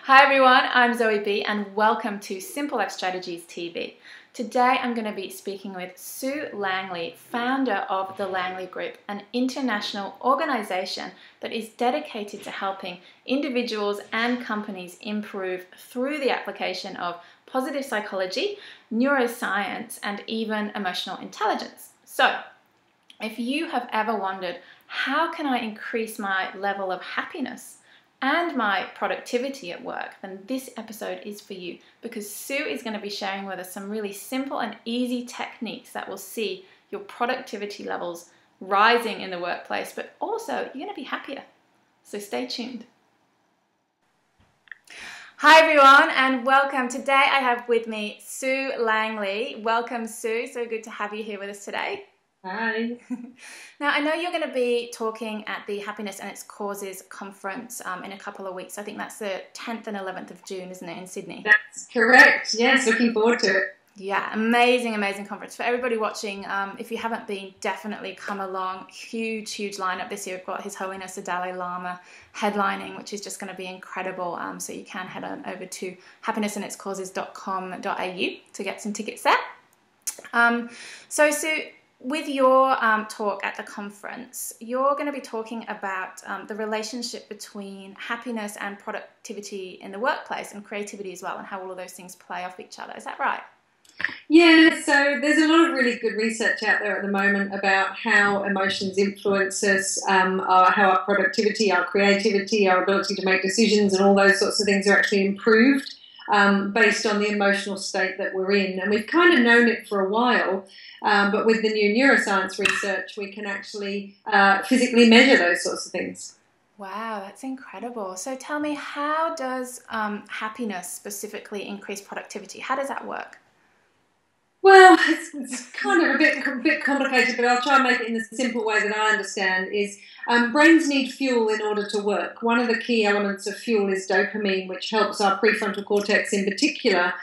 Hi everyone, I'm Zoe B and welcome to Simple Life Strategies TV. Today I'm going to be speaking with Sue Langley, founder of the Langley Group, an international organization that is dedicated to helping individuals and companies improve through the application of positive psychology, neuroscience, and even emotional intelligence. So, if you have ever wondered, how can I increase my level of happiness and my productivity at work, then this episode is for you, because Sue is going to be sharing with us some really simple and easy techniques that will see your productivity levels rising in the workplace, but also you're going to be happier. So stay tuned. Hi everyone and welcome. Today I have with me Sue Langley. Welcome, Sue. So good to have you here with us today. Hi. Now, I know you're going to be talking at the Happiness and Its Causes conference in a couple of weeks. I think that's the 10th and 11th of June, isn't it, in Sydney? That's correct. Yes, looking forward to it. Yeah, amazing conference. For everybody watching, if you haven't been, definitely come along. Huge lineup this year. We've got His Holiness the Dalai Lama headlining, which is just going to be incredible. So you can head on over to happiness&ItsCauses.com.au to get some tickets there. So Sue, with your talk at the conference, you're going to be talking about the relationship between happiness and productivity in the workplace and creativity as well, and how all of those things play off each other. Is that right? Yeah, so there's a lot of really good research out there at the moment about how emotions influence us, how our productivity, our creativity, our ability to make decisions and all those sorts of things are actually improved based on the emotional state that we're in. And we've kind of known it for a while, but with the new neuroscience research, we can actually physically measure those sorts of things. Wow, that's incredible. So tell me, how does happiness specifically increase productivity? How does that work? Well, it's kind of a bit complicated, but I'll try and make it in the simple way that I understand. Is brains need fuel in order to work. One of the key elements of fuel is dopamine, which helps our prefrontal cortex in particular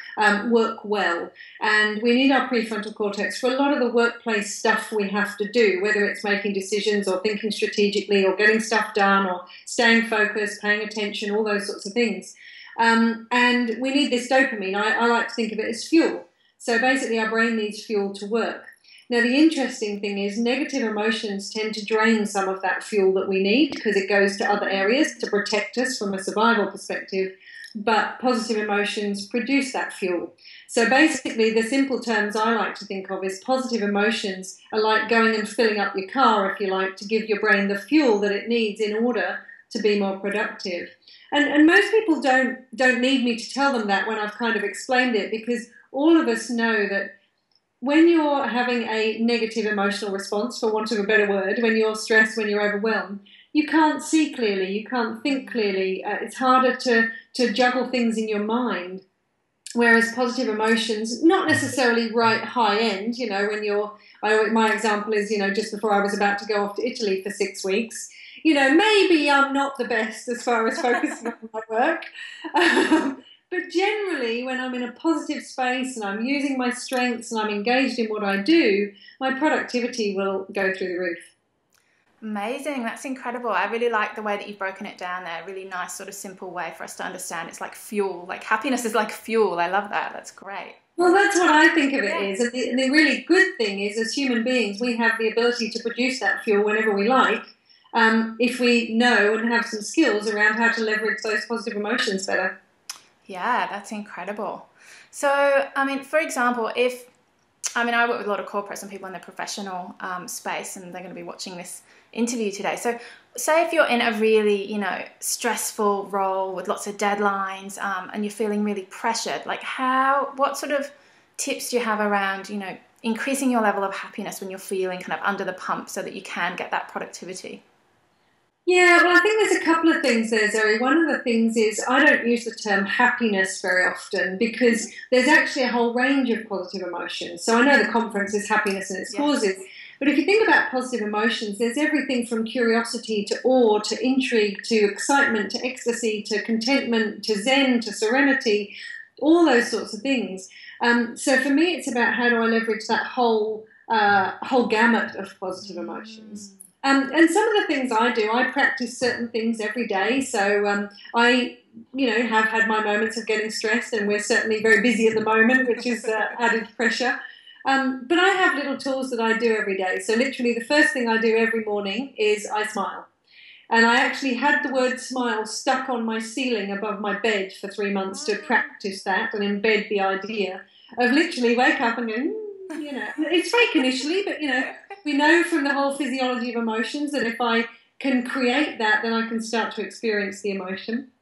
work well. And we need our prefrontal cortex for a lot of the workplace stuff we have to do, whether it's making decisions or thinking strategically or getting stuff done or staying focused, paying attention, all those sorts of things. And we need this dopamine. I like to think of it as fuel. So basically our brain needs fuel to work. Now the interesting thing is negative emotions tend to drain some of that fuel that we need because it goes to other areas to protect us from a survival perspective, but positive emotions produce that fuel. So basically the simple terms I like to think of is positive emotions are like going and filling up your car, if you like, to give your brain the fuel that it needs in order to be more productive. And most people don't need me to tell them that when I've kind of explained it, because all of us know that when you're having a negative emotional response, for want of a better word, when you're stressed, when you're overwhelmed, you can't see clearly, you can't think clearly. It's harder to juggle things in your mind. Whereas positive emotions, not necessarily right high end, you know, when my example is, you know, just before I was about to go off to Italy for 6 weeks, you know, maybe I'm not the best as far as focusing on my work. But generally, when I'm in a positive space and I'm using my strengths and I'm engaged in what I do, my productivity will go through the roof. Amazing. That's incredible. I really like the way that you've broken it down there. Really nice, sort of simple way for us to understand. It's like fuel. Like happiness is like fuel. I love that. That's great. Well, that's what I think of it is. And the really good thing is, as human beings, we have the ability to produce that fuel whenever we like, if we know and have some skills around how to leverage those positive emotions better. Yeah, that's incredible. So, I mean, for example, I work with a lot of corporates and people in the professional space, and they're going to be watching this interview today. So say if you're in a really, you know, stressful role with lots of deadlines and you're feeling really pressured, like what sort of tips do you have around, you know, increasing your level of happiness when you're feeling kind of under the pump so that you can get that productivity? Yeah, well, I think there's a couple of things there, Zoe. One of the things is I don't use the term happiness very often because there's actually a whole range of positive emotions. So I know the conference is Happiness and Its Causes, but if you think about positive emotions, there's everything from curiosity to awe to intrigue to excitement to ecstasy to contentment to zen to serenity, all those sorts of things. So for me, it's about how do I leverage that whole gamut of positive emotions. And some of the things I do, I practice certain things every day. So I, have had my moments of getting stressed, and we're certainly very busy at the moment, which is added pressure. But I have little tools that I do every day. So literally the first thing I do every morning is I smile. And I actually had the word smile stuck on my ceiling above my bed for 3 months to practice that and embed the idea of literally wake up and go, it's fake initially, but, we know from the whole physiology of emotions that if I can create that, then I can start to experience the emotion.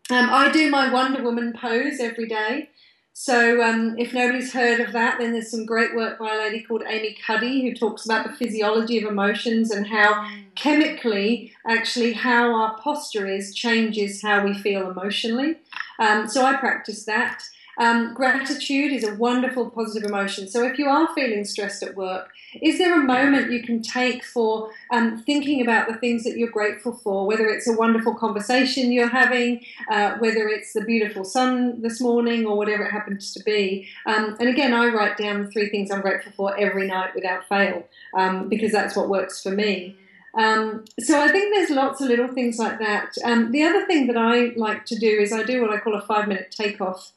I do my Wonder Woman pose every day. So if nobody's heard of that, then there's some great work by a lady called Amy Cuddy who talks about the physiology of emotions and how chemically, actually, how our posture changes how we feel emotionally. So I practice that. Gratitude is a wonderful positive emotion. So if you are feeling stressed at work, is there a moment you can take for thinking about the things that you're grateful for, whether it's a wonderful conversation you're having, whether it's the beautiful sun this morning or whatever it happens to be. And again, I write down the 3 things I'm grateful for every night without fail, because that's what works for me. So I think there's lots of little things like that. The other thing that I like to do is I do what I call a 5-minute takeoff.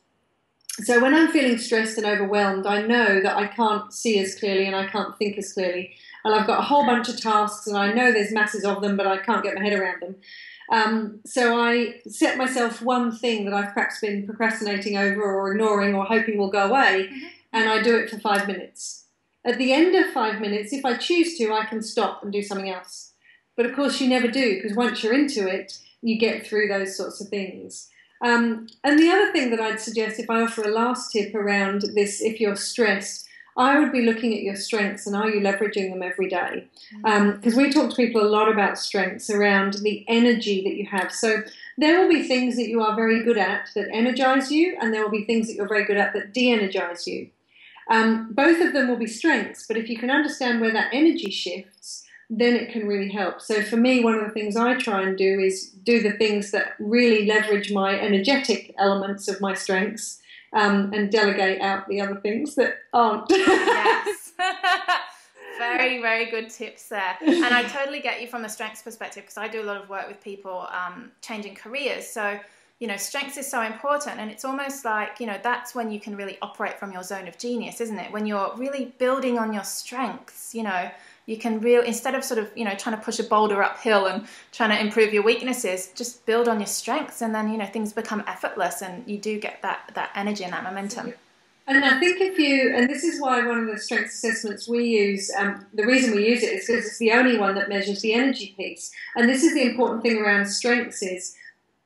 So when I'm feeling stressed and overwhelmed, I know that I can't see as clearly and I can't think as clearly. And I've got a whole bunch of tasks and I know there's masses of them, but I can't get my head around them. So I set myself one thing that I've perhaps been procrastinating over or ignoring or hoping will go away, and I do it for 5 minutes. At the end of 5 minutes, if I choose to, I can stop and do something else. But of course you never do, because once you're into it, you get through those sorts of things. And the other thing that I'd suggest, if I offer a last tip around this, if you're stressed, I would be looking at your strengths and are you leveraging them every day? Because we talk to people a lot about strengths around the energy that you have. So there will be things that you are very good at that energize you, and there will be things that you're very good at that de-energize you. Both of them will be strengths, but if you can understand where that energy shifts, then it can really help. So for me, one of the things I try and do is do the things that really leverage my energetic elements of my strengths, and delegate out the other things that aren't. Yes. Very, very good tips there. And I totally get you from a strengths perspective, because I do a lot of work with people changing careers. So, strengths is so important, and it's almost like, that's when you can really operate from your zone of genius, isn't it? When you're really building on your strengths, you can instead of sort of, trying to push a boulder uphill and trying to improve your weaknesses, just build on your strengths, and then, things become effortless and you do get that energy and that momentum. And I think and this is why one of the strengths assessments we use, the reason we use it is because it's the only one that measures the energy piece. And this is the important thing around strengths is,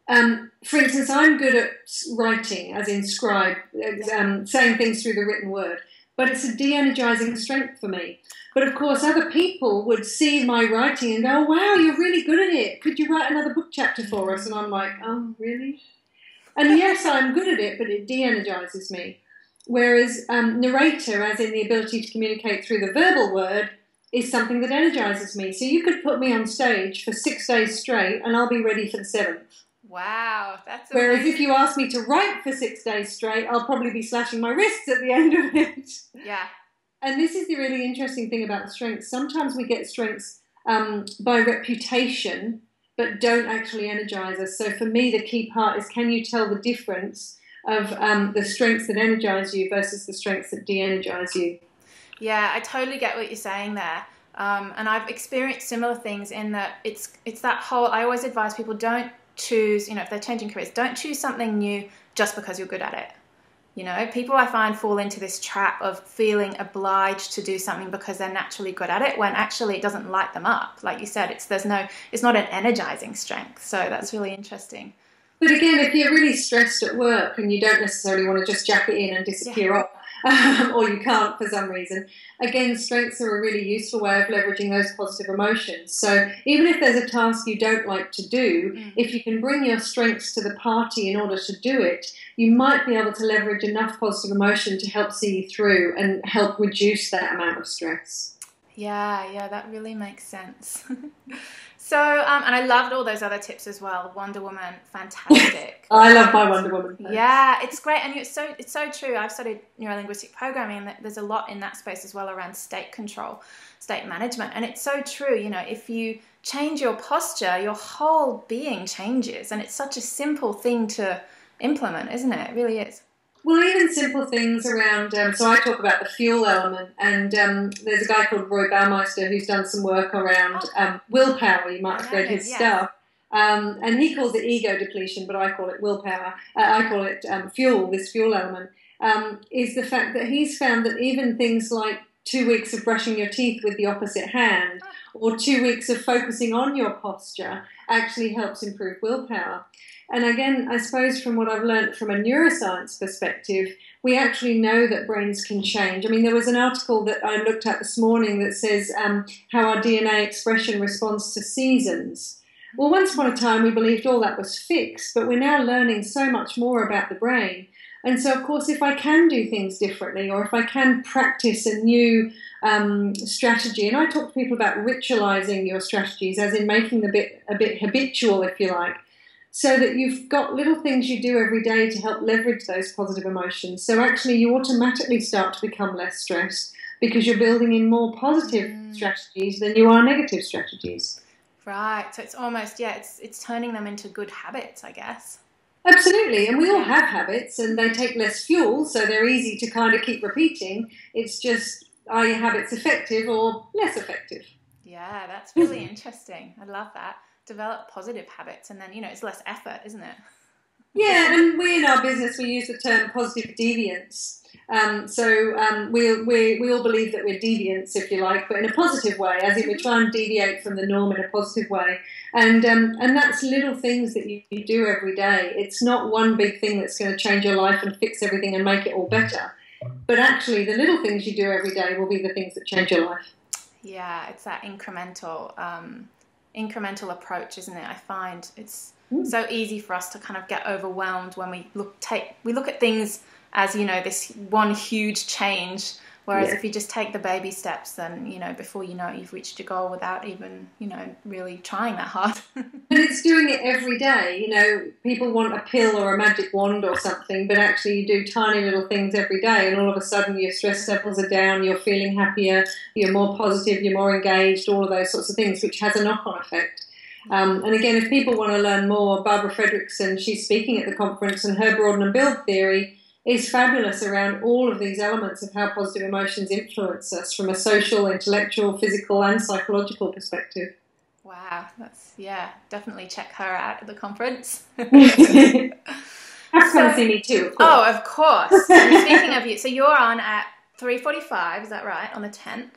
for instance, I'm good at writing, as in scribe, saying things through the written word, but it's a de-energizing strength for me. But of course, other people would see my writing and go, wow, you're really good at it. Could you write another book chapter for us? And I'm like, oh, really? And yes, I'm good at it, but it de-energizes me. Whereas narrator, as in the ability to communicate through the verbal word, is something that energizes me. So you could put me on stage for 6 days straight and I'll be ready for the 7th. Wow, that's amazing. Whereas if you ask me to write for 6 days straight, I'll probably be slashing my wrists at the end of it. Yeah. And this is the really interesting thing about strengths. Sometimes we get strengths by reputation, but don't actually energize us. So for me, the key part is, can you tell the difference of the strengths that energize you versus the strengths that de-energize you? Yeah, I totally get what you're saying there. And I've experienced similar things in that it's that whole, I always advise people, don't choose, if they're changing careers, don't choose something new just because you're good at it. People I find fall into this trap of feeling obliged to do something because they're naturally good at it, when actually it doesn't light them up. Like you said, it's not an energizing strength. So that's really interesting. But again, if you're really stressed at work and you don't necessarily want to just jack it in and disappear off, or you can't for some reason, again, strengths are a really useful way of leveraging those positive emotions. So even if there's a task you don't like to do, if you can bring your strengths to the party in order to do it, you might be able to leverage enough positive emotion to help see you through and help reduce that amount of stress. Yeah, that really makes sense. So, and I loved all those other tips as well. Wonder Woman, fantastic. I love my Wonder Woman. Yeah, it's great, and it's so true. I've studied neurolinguistic programming, and there's a lot in that space as well around state control, state management, and it's so true. If you change your posture, your whole being changes, and it's such a simple thing to implement, isn't it? It really is. Well, even simple things around, so I talk about the fuel element, and there's a guy called Roy Baumeister who's done some work around willpower. You might have read his stuff. And he calls it ego depletion, but I call it willpower. I call it fuel, this fuel element, is the fact that he's found that even things like 2 weeks of brushing your teeth with the opposite hand or 2 weeks of focusing on your posture actually helps improve willpower. And again, I suppose from what I've learned from a neuroscience perspective, we actually know that brains can change. I mean, there was an article that I looked at this morning that says how our DNA expression responds to seasons. Well, once upon a time, we believed all that was fixed, but we're now learning so much more about the brain. And so, of course, if I can do things differently, or if I can practice a new strategy, and I talk to people about ritualizing your strategies, as in making them a bit habitual, if you like, so that you've got little things you do every day to help leverage those positive emotions. So actually you automatically start to become less stressed because you're building in more positive strategies than you are negative strategies. Right. So it's almost, it's turning them into good habits, I guess. Absolutely. And we all have habits, and they take less fuel, so they're easy to kind of keep repeating. It's just, are your habits effective or less effective? Yeah, that's really interesting. I love that. Develop positive habits, and then it's less effort, isn't it? Yeah, and we in our business we use the term positive deviance. We all believe that we're deviants, if you like, but in a positive way, as if we try and deviate from the norm in a positive way. And that's little things that you do every day. It's not one big thing that's going to change your life and fix everything and make it all better. But actually, the little things you do every day will be the things that change your life. Yeah, it's that incremental approach, isn't it? I find it's so easy for us to kind of get overwhelmed when we look at things as this one huge change, whereas if you just take the baby steps, then before you know it, you've reached your goal without even really trying that hard. And it's doing it every day. People want a pill or a magic wand or something, but actually you do tiny little things every day, and all of a sudden your stress levels are down, you're feeling happier, you're more positive, you're more engaged, all of those sorts of things, which has a knock-on effect. And again, if people want to learn more, Barbara Fredrickson, she's speaking at the conference, and her broaden and build theory is fabulous around all of these elements of how positive emotions influence us from a social, intellectual, physical and psychological perspective. Wow, definitely check her out at the conference. Have to come see me too, of course. Oh, of course. Speaking of you, so you're on at 3:45, is that right, on the 10th?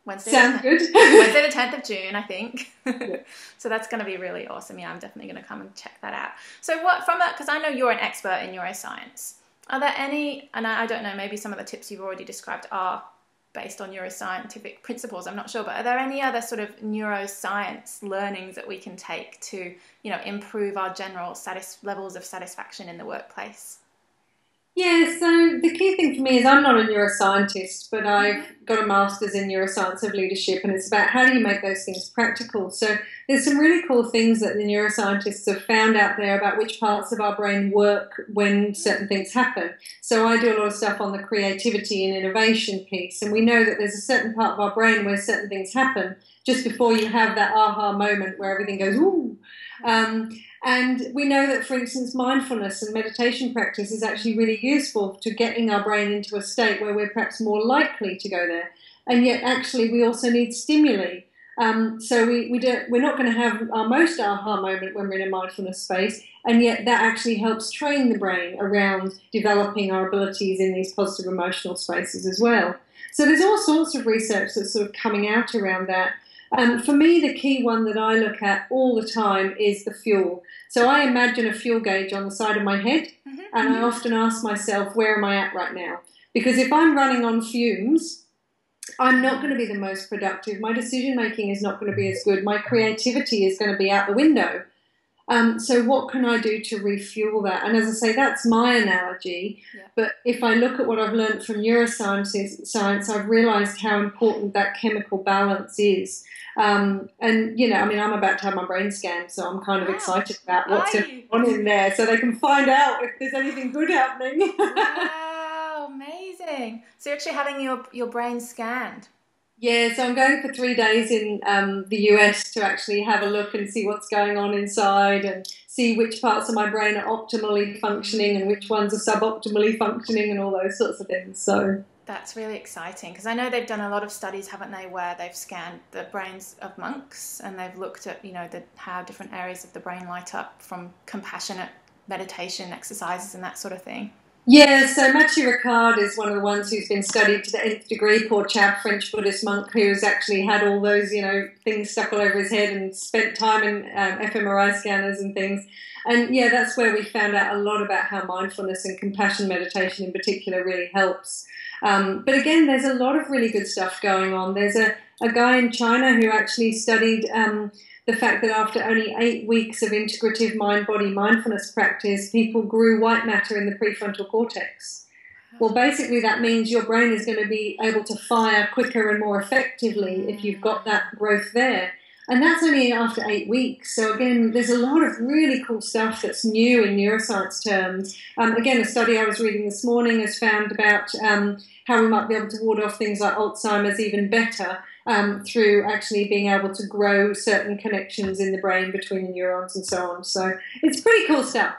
Wednesday. Sounds good. Wednesday the 10th of June, I think. Yeah. So that's going to be really awesome. Yeah, I'm definitely going to come and check that out. So because I know you're an expert in neuroscience, are there any, and I don't know, maybe some of the tips you've already described are based on neuroscientific principles, I'm not sure, but are there any other sort of neuroscience learnings that we can take to, improve our general levels of satisfaction in the workplace? Yeah, so the key thing for me is I'm not a neuroscientist, but I've got a master's in neuroscience of leadership, and it's about how do you make those things practical. So there's some really cool things that the neuroscientists have found out there about which parts of our brain work when certain things happen. So I do a lot of stuff on the creativity and innovation piece, and we know that there's a certain part of our brain where certain things happen just before you have that aha moment where everything goes, ooh. And we know that, for instance, mindfulness and meditation practice is actually really useful to getting our brain into a state where we're perhaps more likely to go there. And yet, actually, we also need stimuli. So we're not going to have our most aha moment when we're in a mindfulness space, and yet that actually helps train the brain around developing our abilities in these positive emotional spaces as well. So there's all sorts of research that's sort of coming out around that. For me, the key one that I look at all the time is the fuel. So I imagine a fuel gauge on the side of my head, and I often ask myself, where am I at right now? Because if I'm running on fumes, I'm not going to be the most productive. My decision-making is not going to be as good. My creativity is going to be out the window. So what can I do to refuel that? And as I say, that's my analogy. Yeah. But if I look at what I've learned from neuroscience, I've realised how important that chemical balance is. And, I mean, I'm about to have my brain scanned, so I'm kind of excited about what's going on in there so they can find out if there's anything good happening. Wow, amazing. So you're actually having your brain scanned. Yeah, so I'm going for 3 days in the US to actually have a look and see what's going on inside and see which parts of my brain are optimally functioning and which ones are suboptimally functioning and all those sorts of things. So that's really exciting because I know they've done a lot of studies, haven't they, where they've scanned the brains of monks and they've looked at, how different areas of the brain light up from compassionate meditation exercises and that sort of thing. Yeah, so Mathieu Ricard is one of the ones who's been studied to the nth degree, poor chap, French Buddhist monk who's actually had all those, things stuck all over his head and spent time in fMRI scanners and things. And yeah, that's where we found out a lot about how mindfulness and compassion meditation in particular really helps. But again, there's a lot of really good stuff going on. There's a guy in China who actually studied the fact that after only 8 weeks of integrative mind-body mindfulness practice, people grew white matter in the prefrontal cortex. Well, basically that means your brain is going to be able to fire quicker and more effectively if you've got that growth there. And that's only after 8 weeks. So again, there's a lot of really cool stuff that's new in neuroscience terms. Again, a study I was reading this morning has found about how we might be able to ward off things like Alzheimer's even better through actually being able to grow certain connections in the brain between the neurons and so on. So it's pretty cool stuff.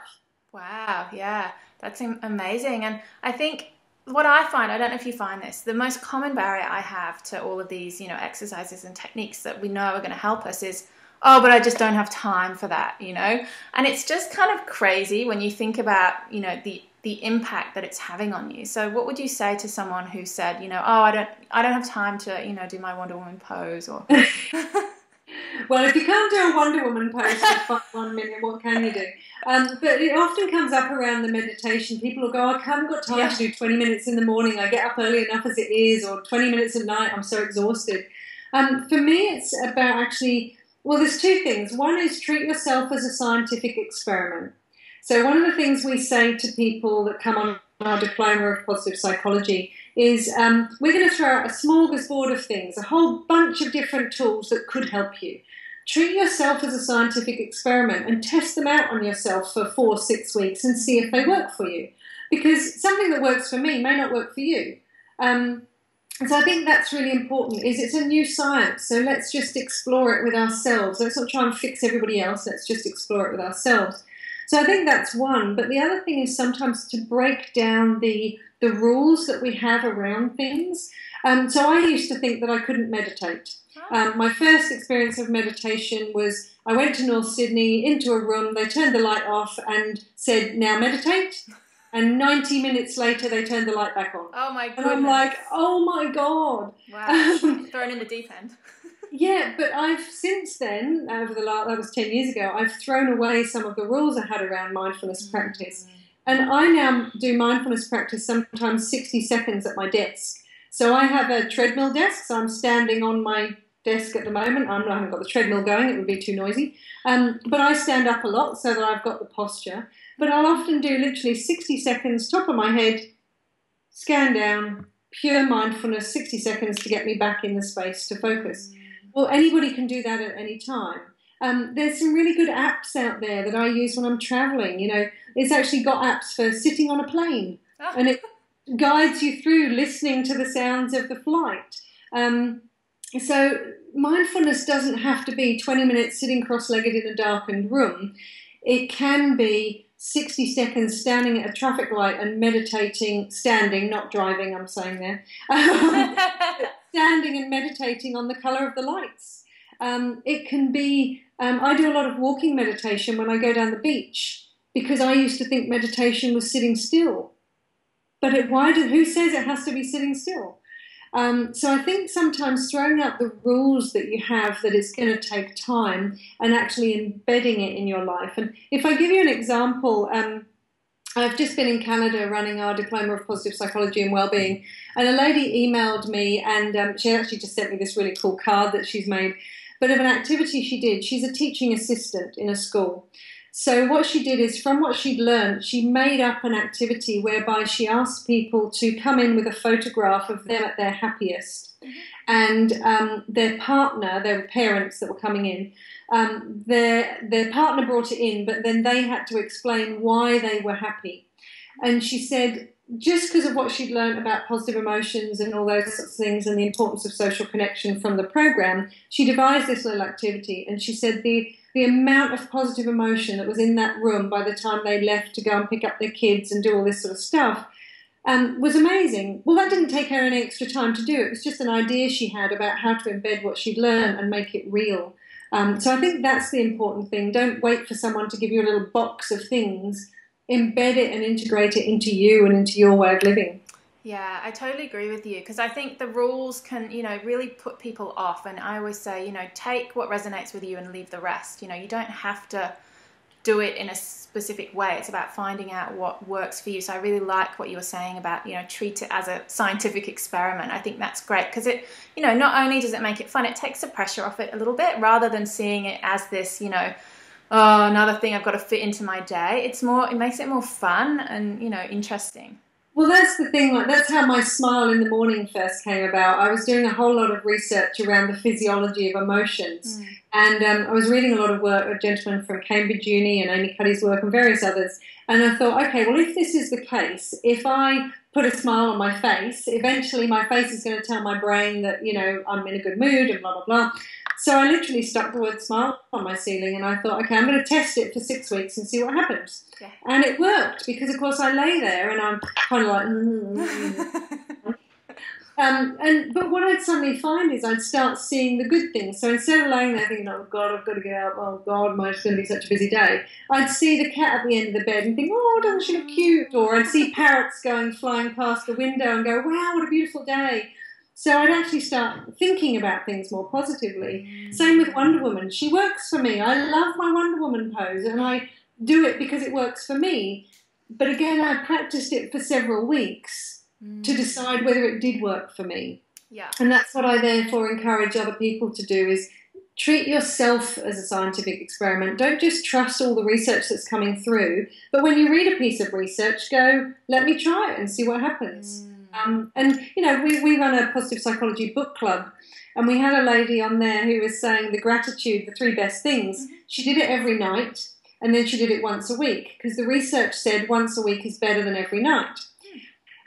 Wow, yeah, that's amazing. And I think what I find, I don't know if you find this, the most common barrier I have to all of these, exercises and techniques that we know are going to help us is, oh, but I just don't have time for that, And it's just kind of crazy when you think about, the impact that it's having on you. So what would you say to someone who said, oh, I don't have time to, do my Wonder Woman pose or... Well, if you can't do a Wonder Woman pose for 1 minute, what can you do? But it often comes up around the meditation. People will go, I haven't got time to do 20 minutes in the morning. I get up early enough as it is, or 20 minutes at night. I'm so exhausted. For me, it's about actually, well, there's two things. One is treat yourself as a scientific experiment. So one of the things we say to people that come on our diploma of positive psychology is we're going to throw out a smorgasbord of things, a whole bunch of different tools that could help you. Treat yourself as a scientific experiment and test them out on yourself for 4-6 weeks and see if they work for you. Because something that works for me may not work for you. And so I think that's really important, is it's a new science, so let's just explore it with ourselves. Let's not try and fix everybody else, let's just explore it with ourselves. So I think that's one. But the other thing is sometimes to break down the rules that we have around things. So I used to think that I couldn't meditate. My first experience of meditation was I went to North Sydney into a room, they turned the light off and said, now meditate. And 90 minutes later, they turned the light back on. Oh, my goodness. And I'm like, oh, my God. Wow. Thrown in the deep end. Yeah, but I've since then, that was 10 years ago, I've thrown away some of the rules I had around mindfulness practice. And I now do mindfulness practice sometimes 60 seconds at my desk. So I have a treadmill desk, so I'm standing on my desk at the moment. I haven't got the treadmill going, it would be too noisy. But I stand up a lot so that I've got the posture. But I'll often do literally 60 seconds, top of my head, scan down, pure mindfulness, 60 seconds to get me back in the space to focus. Well, anybody can do that at any time. There's some really good apps out there that I use when I'm traveling. It's actually got apps for sitting on a plane, and it guides you through listening to the sounds of the flight. So mindfulness doesn't have to be 20 minutes sitting cross-legged in a darkened room. It can be 60 seconds standing at a traffic light and meditating, standing, not driving, I'm saying there. Standing and meditating on the colour of the lights. It can be, I do a lot of walking meditation when I go down the beach because I used to think meditation was sitting still. But who says it has to be sitting still? So I think sometimes throwing out the rules that you have that it's going to take time and actually embedding it in your life. And if I give you an example, I've just been in Canada running our Diploma of Positive Psychology and Wellbeing, and a lady emailed me and she actually just sent me this really cool card that she's made. but of an activity she did. She's a teaching assistant in a school. So what she did is, from what she'd learned, she made up an activity whereby she asked people to come in with a photograph of them at their happiest. And their partner, their parents that were coming in, their partner brought it in, but then they had to explain why they were happy. And she said, just because of what she'd learned about positive emotions and all those sorts of things and the importance of social connection from the program, she devised this little activity. And she said the amount of positive emotion that was in that room by the time they left to go and pick up their kids and do all this sort of stuff was amazing. Well, that didn't take her any extra time to do. It was just an idea she had about how to embed what she'd learned and make it real. So I think that's the important thing. Don't wait for someone to give you a little box of things. Embed it and integrate it into you and into your way of living. Yeah, I totally agree with you, because I think the rules can, really put people off. And I always say, take what resonates with you and leave the rest. You don't have to do it in a specific way. It's about finding out what works for you. So I really like what you were saying about, treat it as a scientific experiment. I think that's great, because it, not only does it make it fun, it takes the pressure off it a little bit, rather than seeing it as this, oh, another thing I've got to fit into my day. It makes it more fun and, interesting. Well, that's the thing. That's how my smile in the morning first came about. I was doing a whole lot of research around the physiology of emotions. And I was reading a lot of work, a gentleman from Cambridge Uni and Amy Cuddy's work and various others. And I thought, okay, well, if this is the case, if I put a smile on my face, eventually my face is going to tell my brain that, I'm in a good mood and blah, blah, blah. So I literally stuck the word smile on my ceiling, and I thought, okay, I'm going to test it for 6 weeks and see what happens. Yeah. And it worked, because, of course, I lay there and I'm kind of like, but what I'd suddenly find is I'd start seeing the good things. So instead of laying there thinking, oh, God, I've got to get up, oh, God, it's going to be such a busy day, I'd see the cat at the end of the bed and think, oh, doesn't she look cute? Or I'd see parrots flying past the window and go, wow, what a beautiful day. So I'd actually start thinking about things more positively. Same with Wonder Woman. She works for me. I love my Wonder Woman pose, and I do it because it works for me. But again, I practiced it for several weeks to decide whether it did work for me. Yeah. And that's what I therefore encourage other people to do, is treat yourself as a scientific experiment. Don't just trust all the research that's coming through, but when you read a piece of research, go, let me try it and see what happens. And, we run a positive psychology book club, and we had a lady on there who was saying the gratitude, the 3 best things. She did it every night, and then she did it once a week, because the research said once a week is better than every night.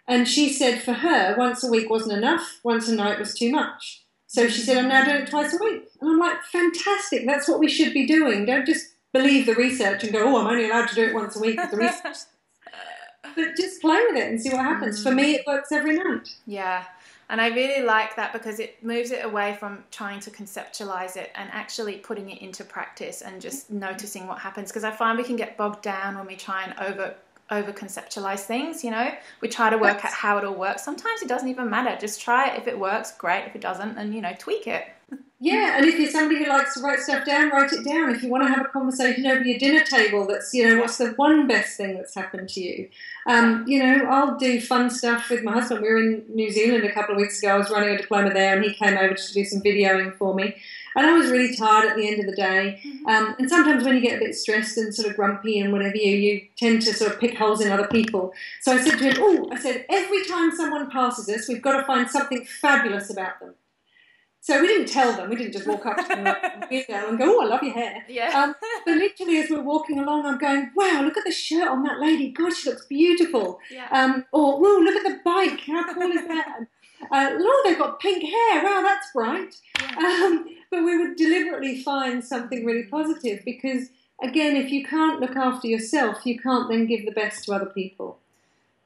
And she said for her, once a week wasn't enough, once a night was too much. So she said, I'm now doing it twice a week. And I'm like, fantastic, that's what we should be doing. Don't just believe the research and go, oh, I'm only allowed to do it once a week with the research. But just play with it and see what happens. For me, it works every night. Yeah. And I really like that, because it moves it away from trying to conceptualize it and actually putting it into practice and just noticing what happens. Because I find we can get bogged down when we try and over conceptualize things, We try to work out how it all works. Sometimes it doesn't even matter. Just try it. If it works, great. If it doesn't, then, tweak it. Yeah, and if you're somebody who likes to write stuff down, write it down. If you want to have a conversation over your dinner table, that's, what's the one best thing that's happened to you? I'll do fun stuff with my husband. We were in New Zealand a couple of weeks ago. I was running a diploma there, and he came over to do some videoing for me. And I was really tired at the end of the day. And sometimes when you get a bit stressed and sort of grumpy and whatever, you tend to sort of pick holes in other people. So I said to him, every time someone passes us, we've got to find something fabulous about them. So we didn't tell them. We didn't just walk up to them and go, oh, I love your hair. Yeah. But literally as we're walking along, I'm going, wow, look at the shirt on that lady. God, she looks beautiful. Yeah. Or, whoa, look at the bike. How cool is that? Oh, they've got pink hair. Wow, that's bright. Yeah. But we would deliberately find something really positive, because, again, if you can't look after yourself, you can't then give the best to other people.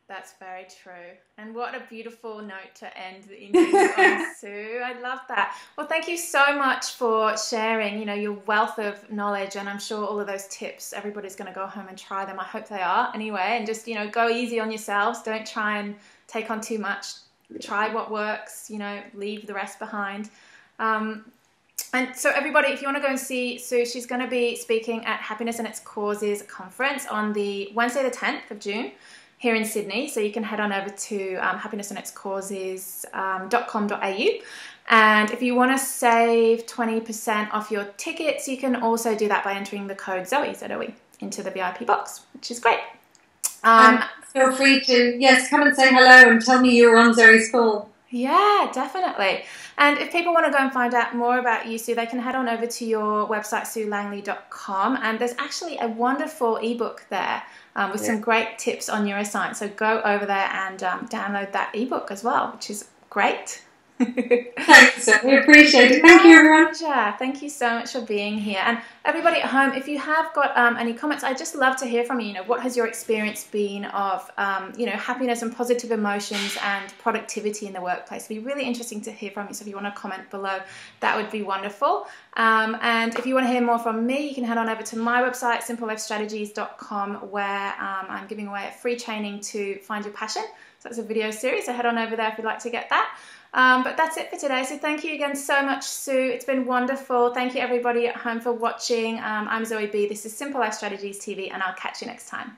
That's very true. And what a beautiful note to end the interview on, Sue. I love that. Well, thank you so much for sharing, your wealth of knowledge. And I'm sure all of those tips, everybody's going to go home and try them. I hope they are anyway. And just, go easy on yourselves. Don't try and take on too much. Try what works, leave the rest behind. And so everybody, if you want to go and see Sue, she's going to be speaking at Happiness and Its Causes conference on the Wednesday the 10th of June. Here in Sydney, so you can head on over to happinessanditscauses.com.au And if you want to save 20% off your tickets, you can also do that by entering the code Zoe, Z-O-E, into the VIP box, which is great. Feel free to, yes, come and say hello and tell me you're on Zoe's call. Yeah, definitely. And if people want to go and find out more about you, Sue, they can head on over to your website, SueLangley.com, and there's actually a wonderful ebook there with some great tips on neuroscience. So go over there and download that ebook as well, which is great. Thanks, we appreciate it. Thank you, everyone. Pleasure. Thank you so much for being here. And everybody at home, if you have got any comments, I'd just love to hear from you. You know, what has your experience been of, you know, happiness and positive emotions and productivity in the workplace? It'd be really interesting to hear from you. So if you want to comment below, that would be wonderful. And if you want to hear more from me, you can head on over to my website, simplelifestrategies.com, where I'm giving away a free training to find your passion. So it's a video series, so head on over there if you'd like to get that. But that's it for today. So thank you again so much, Sue. It's been wonderful. Thank you everybody at home for watching. I'm Zoe B. This is Simple Life Strategies TV, and I'll catch you next time.